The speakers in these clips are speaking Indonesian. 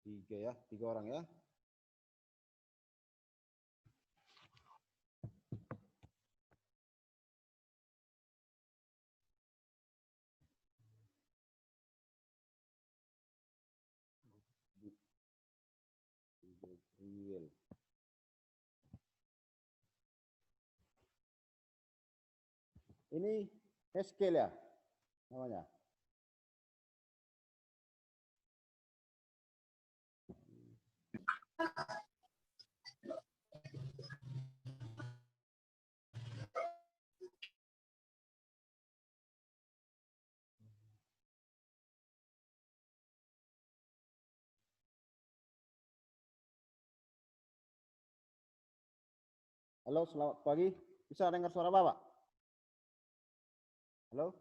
Tiga ya, 3 orang ya. Gabriel. Ini Eskel ya namanya. Halo, selamat pagi. Bisa dengar suara Bapak? Halo?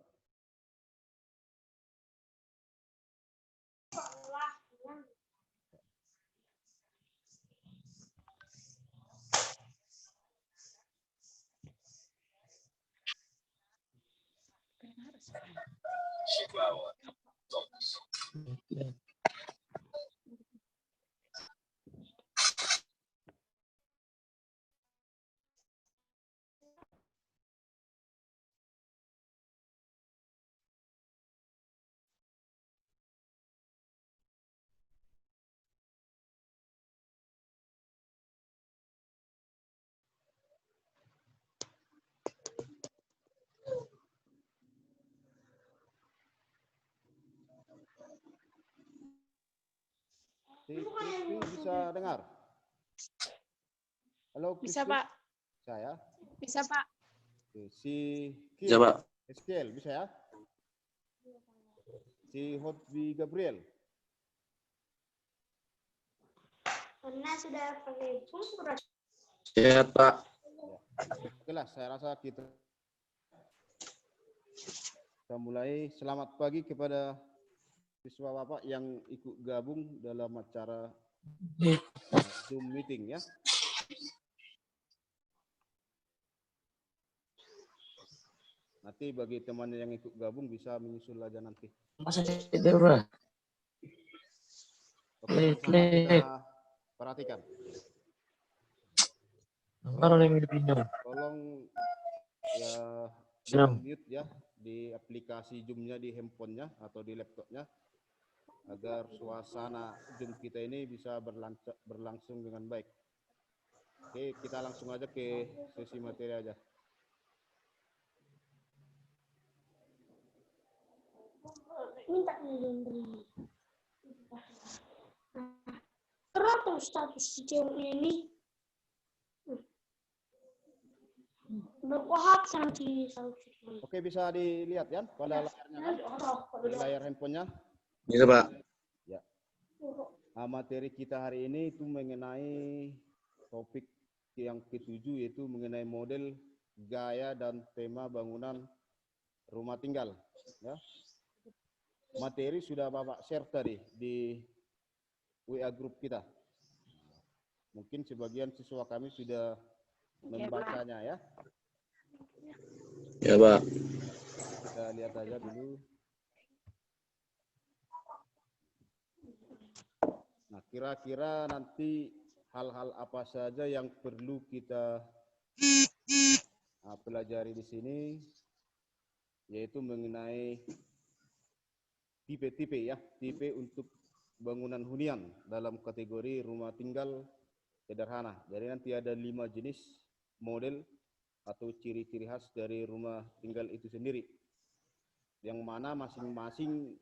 Si Kristi bisa dengar? Halo, Kristi? Bisa, Pak. Bisa ya? Bisa, Pak. Oke, si Bisa, Pak. Eskel, bisa ya? Si Hotbi Gabriel. Karena sudah pakai pulsa. Sehat, Pak. Ya. Oke lah, saya rasa kita mulai. Selamat pagi kepada siswa Bapak yang ikut gabung dalam acara Zoom meeting ya. Nanti bagi teman yang ikut gabung bisa menyusul aja nanti. Masa itu, Pak? Oke, sama kita perhatikan. Tolong ya di-mute ya di aplikasi Zoom-nya di handphonenya atau di laptopnya agar suasana Zoom kita ini bisa berlangsung dengan baik. Oke, kita langsung aja ke sesi materi aja. Minta memberi. Berapa status sejauh ini? Berkuat sanksi. Oke, bisa dilihat ya pada layarnya kan? Di layar handphonenya. Bisa, Pak. Ya. Nah, materi kita hari ini itu mengenai topik yang ke-7 yaitu mengenai model, gaya dan tema bangunan rumah tinggal. Ya. Materi sudah Bapak share tadi di WA grup kita. Mungkin sebagian siswa kami sudah membacanya ya. Ya, Pak. Kita lihat aja dulu. Nah, kira-kira nanti hal-hal apa saja yang perlu kita pelajari di sini, yaitu mengenai tipe-tipe ya, tipe untuk bangunan hunian dalam kategori rumah tinggal sederhana. Jadi nanti ada 5 jenis model atau ciri-ciri khas dari rumah tinggal itu sendiri, yang mana masing-masing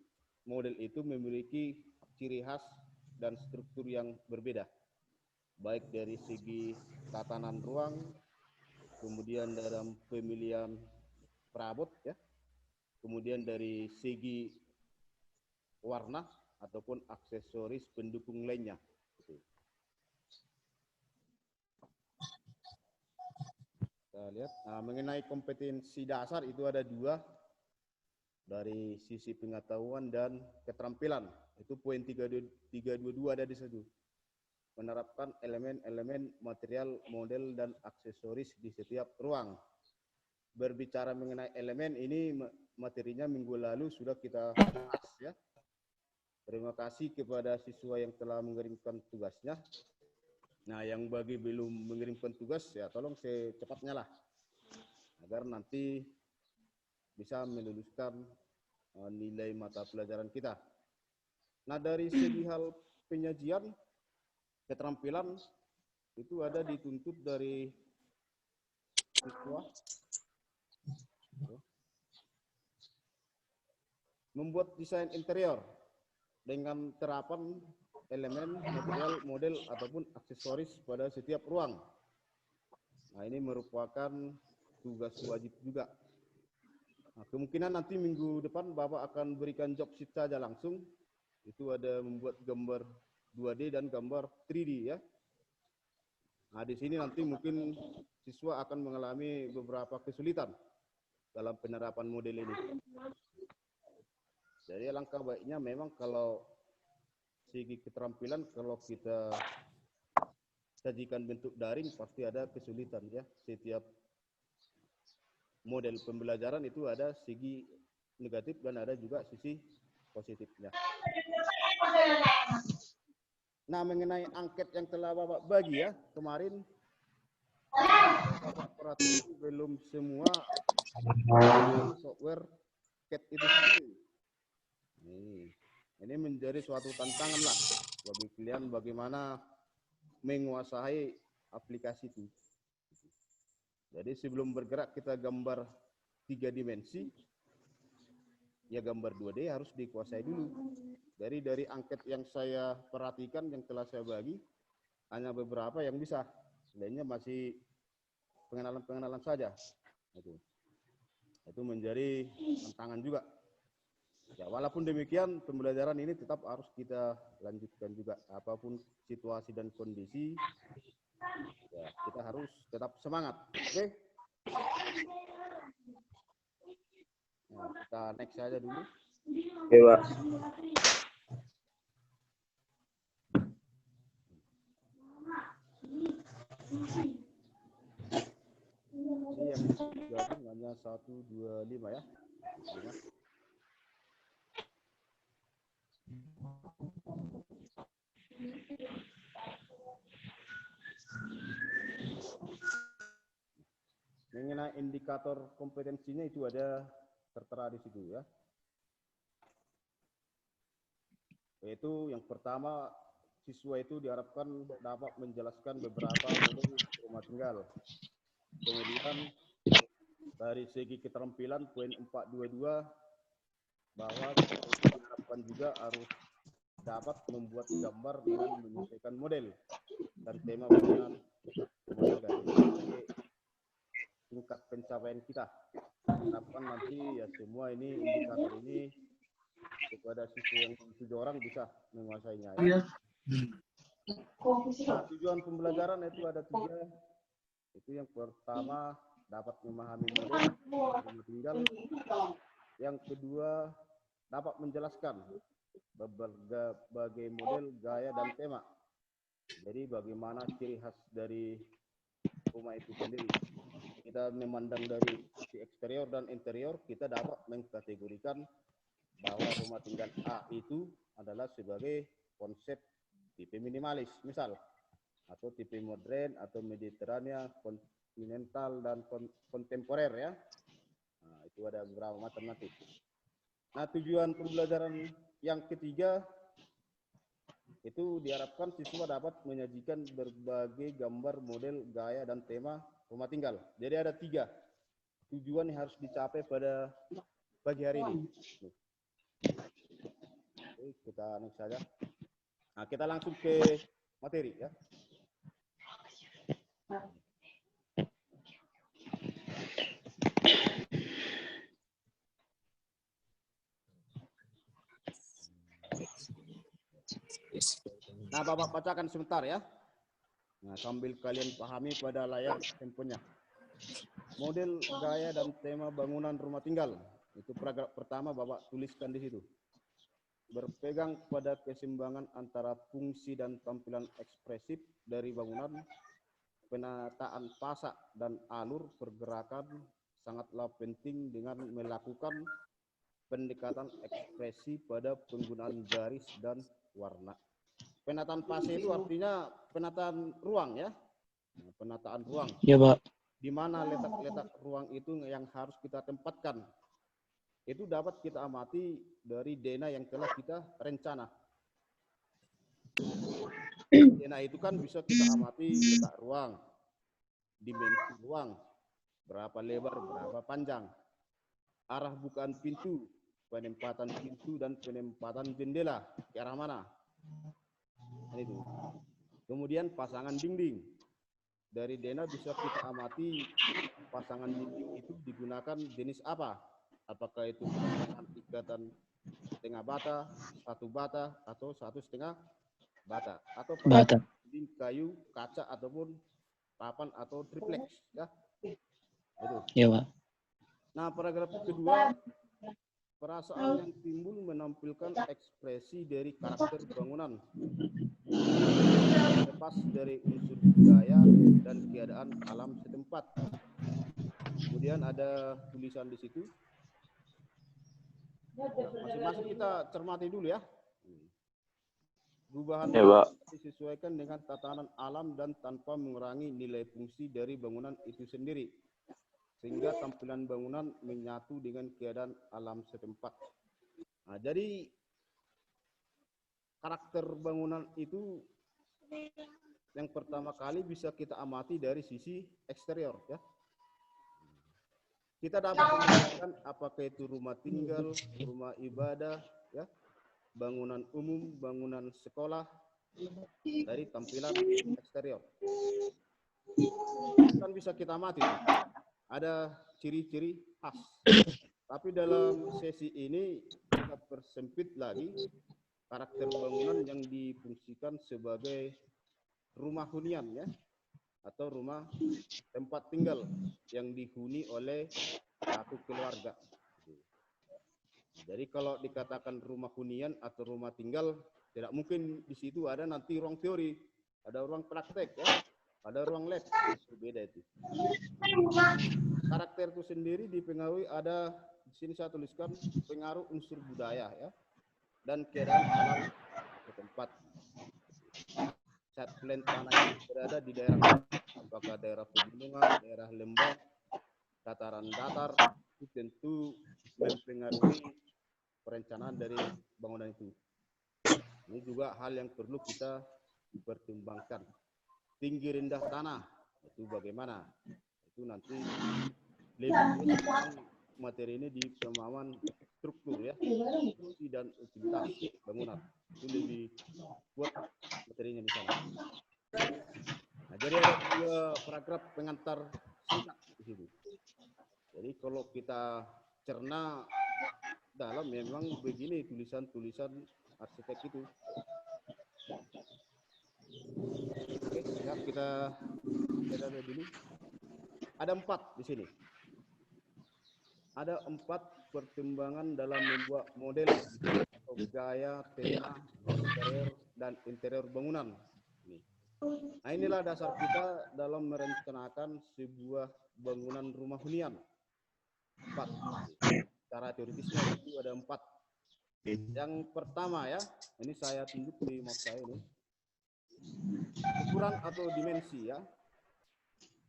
model itu memiliki ciri khas dan struktur yang berbeda, baik dari segi tatanan ruang, kemudian dalam pemilihan perabot ya, kemudian dari segi warna ataupun aksesoris pendukung lainnya. Kita lihat, nah, mengenai kompetensi dasar itu ada 2, dari sisi pengetahuan dan keterampilan. Itu poin 322 ada di situ. Menerapkan elemen-elemen material, model, dan aksesoris di setiap ruang. Berbicara mengenai elemen ini, materinya minggu lalu sudah kita bahas ya. Terima kasih kepada siswa yang telah mengirimkan tugasnya. Nah, yang bagi belum mengirimkan tugas, ya tolong secepatnya lah, agar nanti bisa meluluskan nilai mata pelajaran kita. Nah, dari segi hal penyajian, keterampilan, itu ada dituntut dari siswa membuat desain interior dengan terapan elemen, material, model, ataupun aksesoris pada setiap ruang. Nah, ini merupakan tugas wajib juga. Nah, kemungkinan nanti minggu depan Bapak akan berikan job sheet saja langsung. Itu ada membuat gambar 2D dan gambar 3D ya. Nah, di sini nanti mungkin siswa akan mengalami beberapa kesulitan dalam penerapan model ini. Jadi langkah baiknya memang kalau segi keterampilan, kalau kita sajikan bentuk daring pasti ada kesulitan ya. Setiap model pembelajaran itu ada segi negatif dan ada juga sisi positifnya. Nah, mengenai angket yang telah Bapak bagi ya kemarin, Bapak perhatikan belum semua software CAD itu sendiri. Ini menjadi suatu tantangan lah bagi kalian bagaimana menguasai aplikasi itu. Jadi sebelum bergerak kita gambar 3 dimensi, ya gambar 2D harus dikuasai dulu. Dari angket yang saya perhatikan, yang telah saya bagi, hanya beberapa yang bisa. Lainnya masih pengenalan-pengenalan saja. Itu menjadi tantangan juga. Ya, walaupun demikian, pembelajaran ini tetap harus kita lanjutkan juga. Apapun situasi dan kondisi, ya, kita harus tetap semangat. Oke? Nah, kita next saja dulu. Oke, Pak. Ini yang digabung hanya 125 ya. 5. Mengenai indikator kompetensinya itu ada tertera di situ ya. Yaitu yang pertama, siswa itu diharapkan dapat menjelaskan beberapa model rumah tinggal. Kemudian dari segi keterampilan poin 422 bahwa diharapkan juga harus dapat membuat gambar dengan menyesuaikan model dan tema bangunan rumah tangga. Tingkat pencapaian kita. Harapkan nanti ya semua ini indikator ini kepada siswa yang 7 orang bisa menguasainya ya. Nah, tujuan pembelajaran itu ada 3. Itu yang pertama dapat memahami model rumah tinggal. Yang kedua dapat menjelaskan berbagai model, gaya dan tema. Jadi bagaimana ciri khas dari rumah itu sendiri. Kita memandang dari sisi eksterior dan interior, kita dapat mengkategorikan bahwa rumah tinggal A itu adalah sebagai konsep tipe minimalis, misal, atau tipe modern, atau mediterania, kontinental, dan kontemporer ya. Nah, itu ada beberapa macam nanti. Nah, tujuan pembelajaran yang ketiga itu diharapkan siswa dapat menyajikan berbagai gambar, model, gaya, dan tema rumah tinggal. Jadi ada 3 tujuan yang harus dicapai pada pagi hari ini. Oke, kita next saja. Nah, kita langsung ke materi ya. Nah, Bapak bacakan sebentar ya. Nah, sambil kalian pahami pada layar handphonenya. Model, gaya, dan tema bangunan rumah tinggal. Itu paragraf pertama Bapak tuliskan di situ. Berpegang pada keseimbangan antara fungsi dan tampilan ekspresif dari bangunan, penataan pasak dan alur pergerakan sangatlah penting dengan melakukan pendekatan ekspresi pada penggunaan garis dan warna. Penataan fase itu artinya penataan ruang ya. Nah, penataan ruang. Ya, Pak. Di mana letak-letak ruang itu yang harus kita tempatkan. Itu dapat kita amati dari dena yang telah kita rencana. Dena itu kan bisa kita amati letak ruang, dimensi ruang, berapa lebar, berapa panjang, arah bukaan pintu, penempatan pintu dan penempatan jendela ke arah mana. Itu. Kemudian pasangan dinding. Dari dena bisa kita amati pasangan dinding itu digunakan jenis apa? Apakah itu berdasarkan ikatan setengah bata, 1 bata, atau 1,5 bata, atau Bata. dinding kayu, kaca ataupun papan atau triplex ya. Itu. Ya, Pak. Nah, paragraf kedua, perasaan yang timbul menampilkan ekspresi dari karakter bangunan lepas dari unsur budaya dan keadaan alam setempat. Kemudian ada tulisan di situ. Masing-masing kita cermati dulu ya. Perubahan disesuaikan dengan tatanan alam dan tanpa mengurangi nilai fungsi dari bangunan itu sendiri, sehingga tampilan bangunan menyatu dengan keadaan alam setempat. Nah, jadi karakter bangunan itu yang pertama kali bisa kita amati dari sisi eksterior ya. Kita dapat membedakan apakah itu rumah tinggal, rumah ibadah, ya, bangunan umum, bangunan sekolah dari tampilan eksterior. Kan bisa kita amati, ada ciri-ciri khas. Tapi dalam sesi ini kita persempit lagi karakter bangunan yang difungsikan sebagai rumah hunian ya, atau rumah tempat tinggal yang dihuni oleh satu keluarga. Jadi kalau dikatakan rumah hunian atau rumah tinggal, tidak mungkin di situ ada nanti ruang teori, ada ruang praktek ya, ada ruang lab, berbeda itu. Karakter itu sendiri dipengaruhi, ada di sini saya tuliskan pengaruh unsur budaya ya, dan keadaan alam setempat. Saat plan tanah yang berada di daerah, apakah daerah pegunungan, daerah lembah, dataran datar, itu tentu mempengaruhi perencanaan dari bangunan itu. Ini juga hal yang perlu kita pertimbangkan. Tinggi rendah tanah itu bagaimana? Itu nanti lebih materi ini di pemahaman struktur ya, fungsi dan utilitas bangunan. Itu lebih kuat materinya di sana. Nah, jadi ada 2 paragraf pengantar singkat di situ. Jadi kalau kita cerna dalam, memang begini tulisan-tulisan arsitek itu. Oke, ya kita lihat dulu. Ada 4 di sini. Ada 4 pertimbangan dalam membuat model atau gaya, tema, eksterior, dan interior bangunan. Nah, inilah dasar kita dalam merencanakan sebuah bangunan rumah hunian. 4. Cara teoritisnya itu ada 4. Yang pertama ya, ini saya tunjuk di mouse saya ini. Ukuran atau dimensi ya.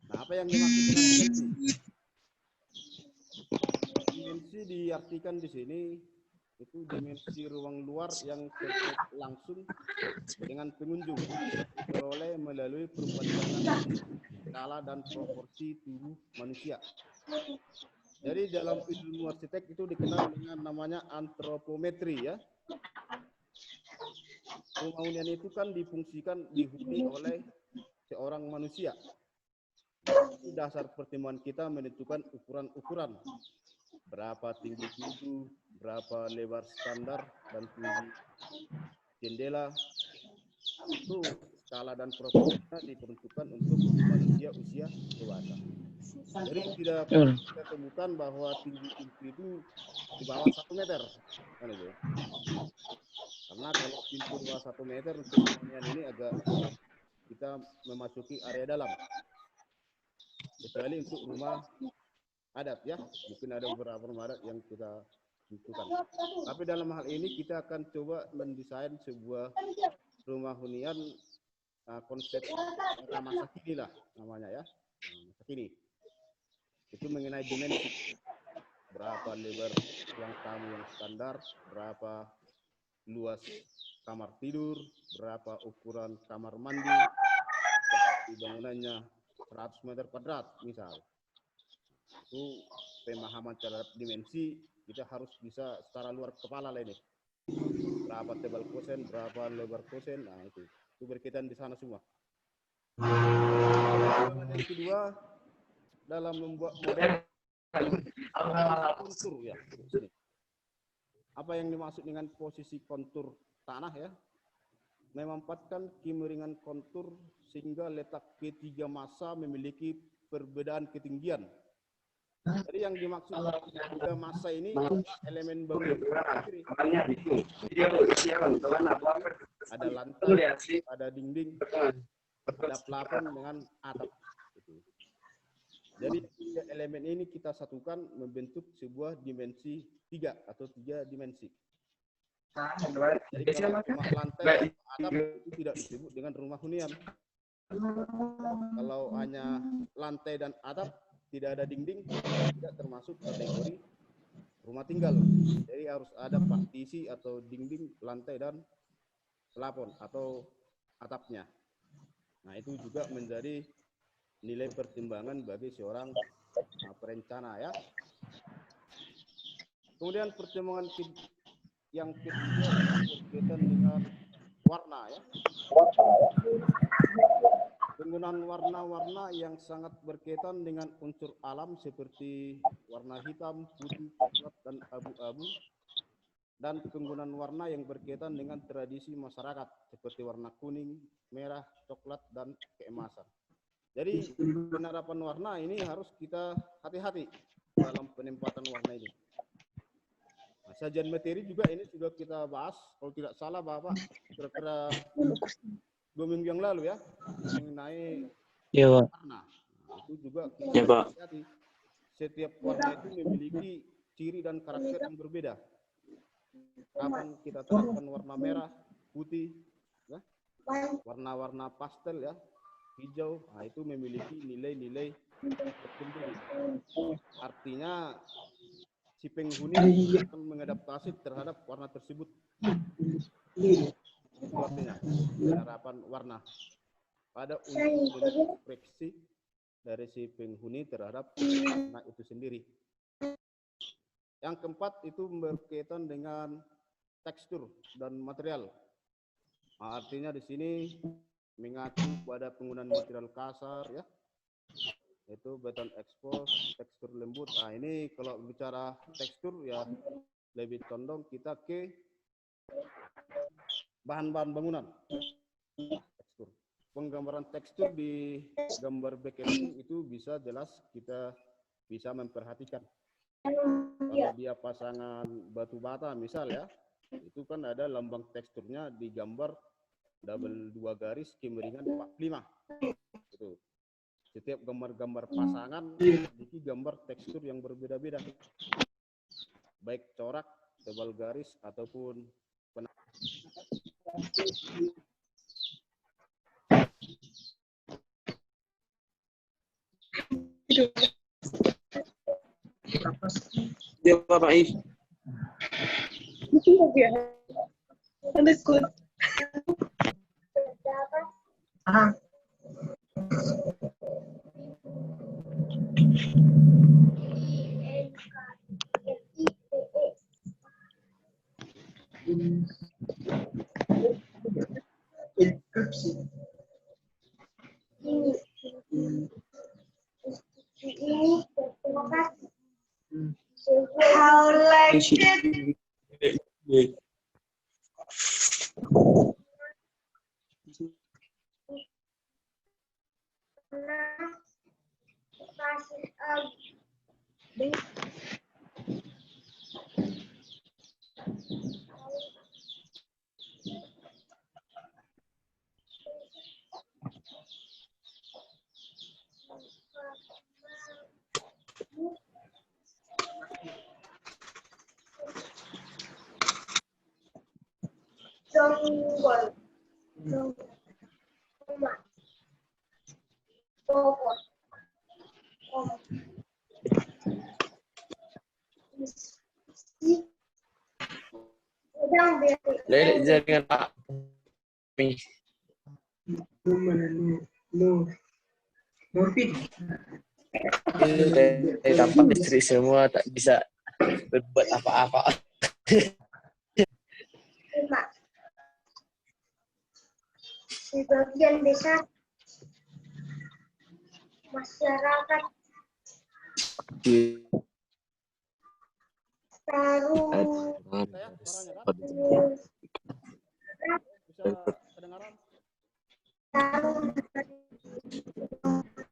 Nah, apa yang dimaksud dengan dimensi? Dimensi diartikan di sini itu dimensi ruang luar yang terkait langsung dengan pengunjung diperoleh melalui perbandingan skala dan proporsi tubuh manusia. Jadi dalam ilmu arsitek itu dikenal dengan namanya antropometri ya. Rumah hunian itu kan difungsikan dihuni oleh seorang manusia. Itu dasar pertimbangan kita menentukan ukuran-ukuran. Berapa tinggi pintu, berapa lebar standar dan tinggi jendela. Itu skala dan proporsinya diperuntukkan untuk manusia usia dewasa. Jadi tidak perlu kita temukan bahwa tinggi pintu itu di bawah 1 meter. Kan itu. Karena kalau pintu di bawah 1 meter untuk hunian ini agak kita memasuki area dalam. Kecuali untuk rumah adat ya, mungkin ada beberapa rumah adat yang kita tentukan. Tapi dalam hal ini kita akan coba mendesain sebuah rumah hunian konsep masa kini lah namanya ya, masa kini. Itu mengenai dimensi, berapa lebar ruang tamu yang standar, berapa luas kamar tidur, berapa ukuran kamar mandi, bangunannya 100 meter kuadrat misal. Itu pemahaman terhadap dimensi kita harus bisa secara luar kepala lah ini. Berapa tebal kosen, berapa lebar kosen, nah itu berkaitan di sana semua. Yang kedua, dalam membuat model kontur ya. Sini. Apa yang dimaksud dengan posisi kontur tanah ya? Memanfaatkan kemiringan kontur sehingga letak ketiga massa memiliki perbedaan ketinggian. Jadi yang dimaksud ketiga massa ini elemen bangunan sendiri. Ada lantai, ada dinding, ada plafon dengan atap. Jadi tiga elemen ini kita satukan membentuk sebuah dimensi 3 atau 3 dimensi. Jadi kalau cuma lantai atap itu tidak disebut dengan rumah hunian. Kalau hanya lantai dan atap tidak ada dinding tidak termasuk kategori rumah tinggal. Jadi harus ada partisi atau dinding, lantai dan plafon atau atapnya. Nah itu juga menjadi nilai pertimbangan bagi seorang perencana ya. Kemudian pertimbangan yang ketiga berkaitan dengan warna ya. Penggunaan warna-warna yang sangat berkaitan dengan unsur alam seperti warna hitam, putih, coklat, dan abu-abu. Dan penggunaan warna yang berkaitan dengan tradisi masyarakat seperti warna kuning, merah, coklat, dan keemasan. Jadi penerapan warna ini harus kita hati-hati dalam penempatan warna ini. Nah, sajian materi juga ini sudah kita bahas, kalau tidak salah Bapak, kira-kira 2 minggu yang lalu ya, mengenai warna. Nah, itu juga kita hati-hati. Setiap warna itu memiliki ciri dan karakter yang berbeda. Kapan kita terapkan warna merah, putih, ya, warna-warna pastel ya, hijau, nah itu memiliki nilai-nilai tertentu. Artinya si penghuni akan mengadaptasi terhadap warna tersebut. Itu artinya penerapan warna pada untuk ekspresi dari si penghuni terhadap warna itu sendiri. Yang keempat itu berkaitan dengan tekstur dan material. Nah, artinya di sini mengacu pada penggunaan material kasar ya, itu beton expose, tekstur lembut. Nah ini kalau bicara tekstur ya lebih condong kita ke bahan-bahan bangunan. Tekstur. Penggambaran tekstur di gambar backending itu bisa jelas kita bisa memperhatikan. Kalau dia pasangan batu bata misal ya, itu kan ada lambang teksturnya di gambar double 2 garis kemiringan 45. Itu. Setiap gambar-gambar pasangan memiliki gambar tekstur yang berbeda-beda. Baik corak, tebal garis ataupun Dia Bapak I. Understood. How like it? Jonggol. Rumah. Bogor. Udang beri. Lele jangan Pak. Morfin. Itu dari tampak istri semua tak bisa berbuat apa-apa. Lima. Sebagian besar masyarakat taruh Saya suaranya kan? Bisa kedengaran? taruh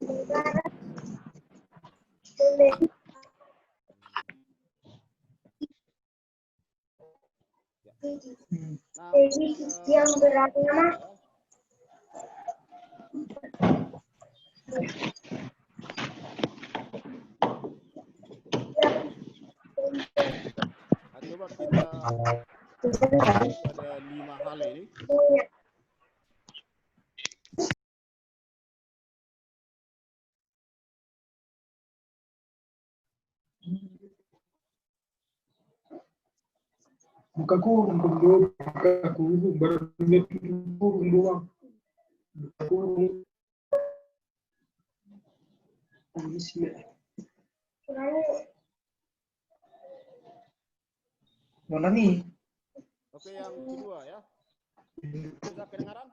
negara lebih Nah, yang beragama nah, coba kita pada 5 hal ini. Buka kurung dulu, buka kurung baru kurung doang. Buka kurung. Mana nih? Oke, yang kedua ya. Bisa kedengaran?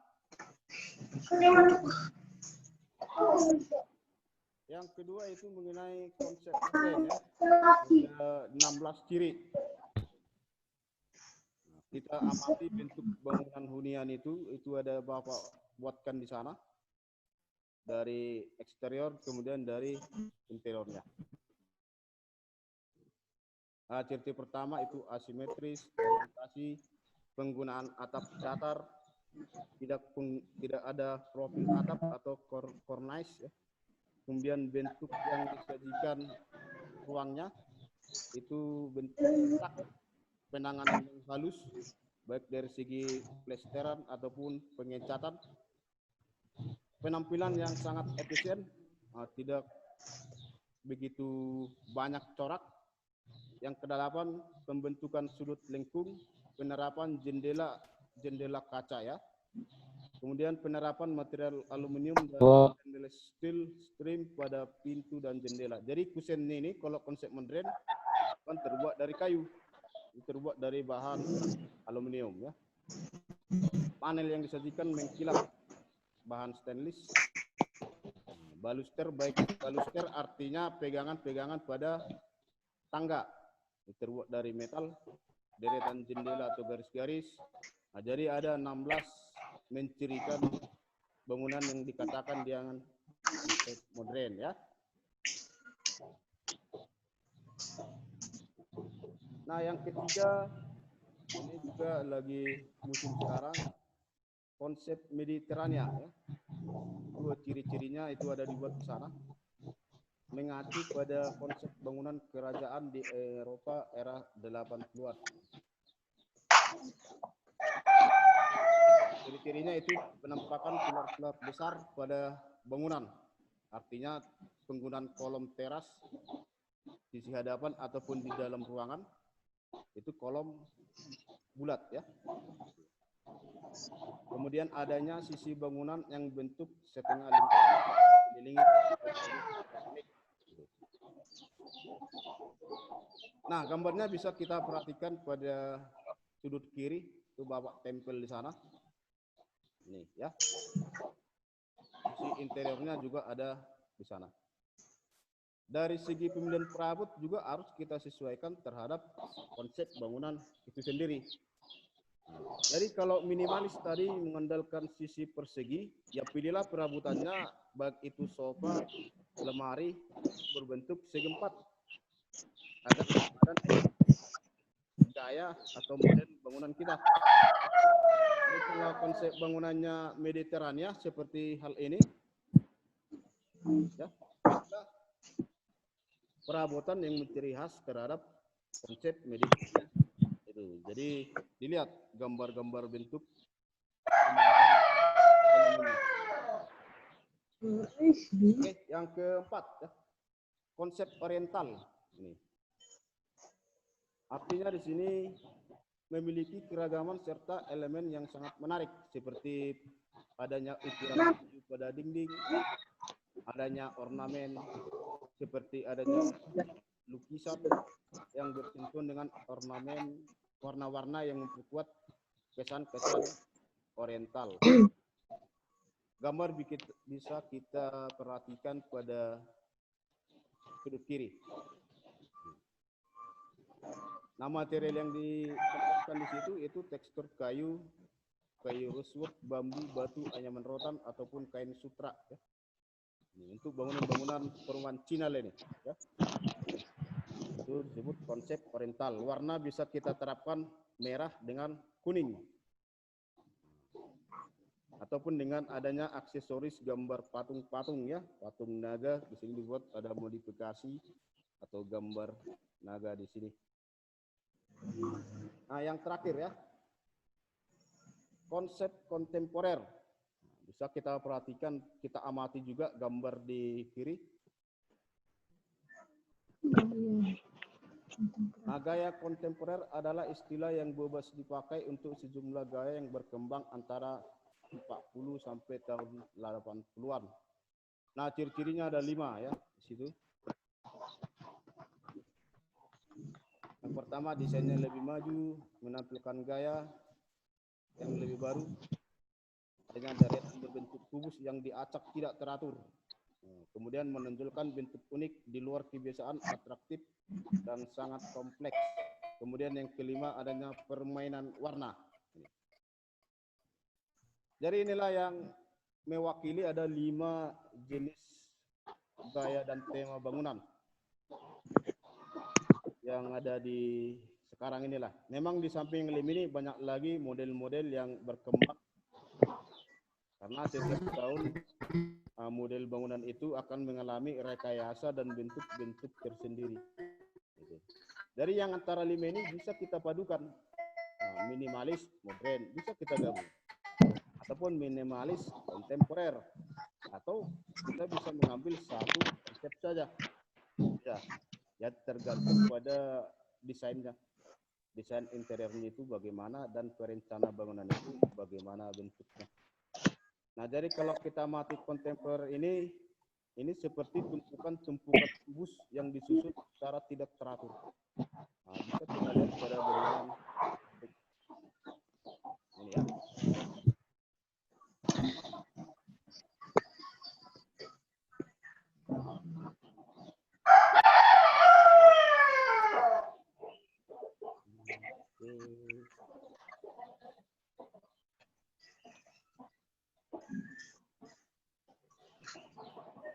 Yang kedua itu mengenai konsep modern ya. Ada 16 ciri. Nah, kita amati bentuk bangunan hunian itu ada Bapak buatkan di sana. Dari eksterior kemudian dari interiornya. Nah, ciri pertama itu asimetris, orientasi, penggunaan atap datar, tidak ada profil atap atau cornice ya. Kemudian bentuk yang disajikan ruangnya itu bentuk tak, penanganan yang halus baik dari segi plesteran ataupun pengecatan, penampilan yang sangat efisien, tidak begitu banyak corak. Yang kedelapan, pembentukan sudut lengkung, penerapan jendela kaca ya. Kemudian penerapan material aluminium dan stainless steel trim pada pintu dan jendela. Jadi kusen ini kalau konsep modern kan terbuat dari kayu, terbuat dari bahan aluminium ya. Panel yang disajikan mengkilap, bahan stainless. Baluster artinya pegangan-pegangan pada tangga, terbuat dari metal, deretan jendela atau garis-garis. Nah, jadi ada 16 mencirikan bangunan yang dikatakan dengan modern ya. Nah, yang ketiga ini juga lagi musim sekarang, konsep Mediterania ya. Dua ciri-cirinya itu ada dibuat di sana, mengacu pada konsep bangunan kerajaan di Eropa era 80-an. Ciri-cirinya itu penampakan pilar-pilar besar pada bangunan, artinya penggunaan kolom teras di sisi hadapan ataupun di dalam ruangan, itu kolom bulat ya. Kemudian adanya sisi bangunan yang bentuk setengah lingkaran dikelilingi. Nah, gambarnya bisa kita perhatikan pada sudut kiri, itu Bapak tempel di sana. Ini ya. Sisi interiornya juga ada di sana. Dari segi pemilihan perabot juga harus kita sesuaikan terhadap konsep bangunan itu sendiri. Jadi kalau minimalis tadi mengandalkan sisi persegi, ya pilihlah perabotannya baik itu sofa, lemari berbentuk segi empat agar menunjukkan gaya atau model bangunan kita. Jadi kalau konsep bangunannya Mediterania seperti hal ini, ya, perabotan yang menciri khas terhadap konsep Mediterania. Itu Tuh, jadi dilihat gambar-gambar bentuk elemennya. Oke, yang keempat ya, konsep oriental ini. Artinya di sini memiliki keragaman serta elemen yang sangat menarik seperti adanya ukiran pada dinding, adanya ornamen, seperti adanya lukisan yang bersentuhan dengan ornamen warna-warna yang memperkuat kesan-kesan oriental. Gambar bisa kita perhatikan pada sudut kiri. Nah, material yang ditempatkan di situ itu tekstur kayu rosewood, bambu, batu, anyaman rotan ataupun kain sutra. Ya. Ini untuk bangunan-bangunan perumahan Cina ini. Ya. Itu disebut konsep oriental. Warna bisa kita terapkan merah dengan kuning. Ataupun dengan adanya aksesoris gambar patung-patung ya, patung naga di sini dibuat ada modifikasi atau gambar naga di sini. Nah, yang terakhir ya, konsep kontemporer. Bisa kita perhatikan, kita amati juga gambar di kiri. Nah, gaya kontemporer adalah istilah yang bebas dipakai untuk sejumlah gaya yang berkembang antara 40 sampai tahun 80-an. Nah, ciri-cirinya ada 5 ya di situ. Yang pertama, desainnya lebih maju, menampilkan gaya yang lebih baru. Adanya deretan berbentuk kubus yang diacak tidak teratur. Kemudian menonjolkan bentuk unik di luar kebiasaan, atraktif dan sangat kompleks. Kemudian yang kelima, adanya permainan warna. Jadi inilah yang mewakili ada 5 jenis gaya dan tema bangunan yang ada di sekarang inilah. Memang di samping yang 5 ini banyak lagi model-model yang berkembang. Karena setiap tahun model bangunan itu akan mengalami rekayasa dan bentuk-bentuk tersendiri. Dari yang antara 5 ini bisa kita padukan. Minimalis, modern, bisa kita gabung. Ataupun minimalis, kontemporer. Atau kita bisa mengambil satu konsep saja. Ya, tergantung pada desainnya. Desain interiornya itu bagaimana dan perencana bangunan itu bagaimana bentuknya. Nah, jadi kalau kita amati kontemporer ini seperti tumpukan kubus yang disusun secara tidak teratur. Nah, bisa kita lihat pada bangunan ini ya.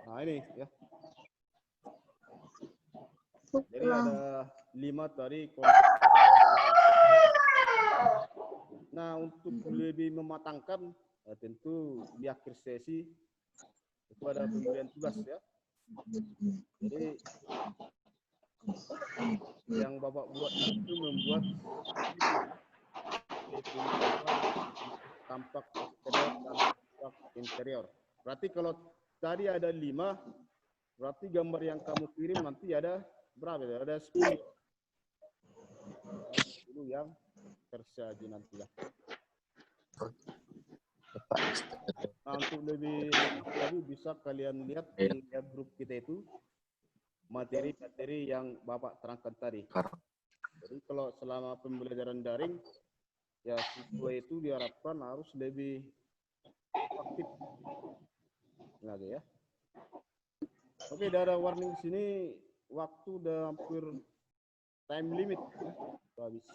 Nah, ini ya. Jadi ada 5 tadi. Nah, untuk lebih mematangkan, tentu di akhir sesi itu ada pemberian tugas ya. Jadi yang Bapak buat itu membuat tampak eksterior dan tampak interior. Berarti kalau tadi ada 5, berarti gambar yang kamu kirim nanti ada berapa ya? Ada 10. 10 yang tersaji nanti ya. Nah, untuk lebih lagi bisa kalian lihat di grup kita itu materi-materi yang Bapak terangkan tadi. Jadi kalau selama pembelajaran daring, ya siswa itu diharapkan harus lebih aktif lagi ya. Oke, udah ada warning di sini, waktu udah hampir time limit ya, habis.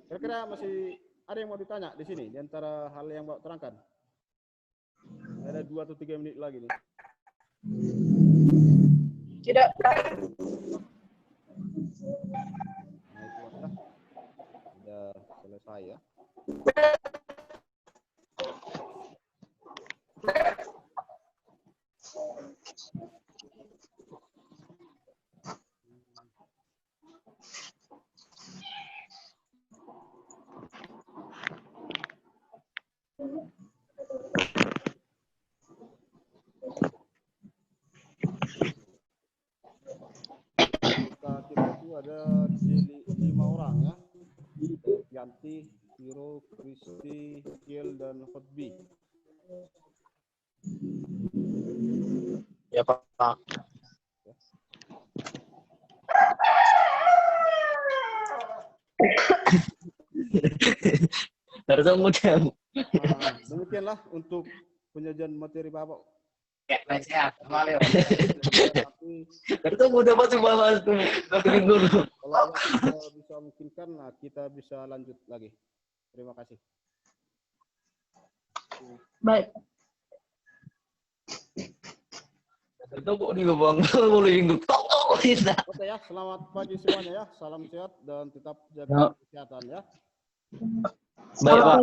Kira-kira masih ada yang mau ditanya di sini di antara hal yang Bapak terangkan? Ada 2 atau 3 menit lagi nih. Tidak. Nah, itu lah. Sudah selesai ya. ada 5 orang ya. Yanti, Hiro, Kristi, Kiel, dan Hotbi. Ya Pak. Harus kemudian. Nah, demikianlah untuk penyajian materi Bapak. Ya, sehat. Maleo. Harus mudah masuk bahas tuh. Minggu. Kalau Allah bisa mungkinkan, nah, kita bisa lanjut lagi. Terima kasih. Baik. Itu kok nih bang, boleh minggu. Oke ya, selamat pagi semuanya ya. Salam sehat dan tetap jaga kesehatan ya. Baik Pak.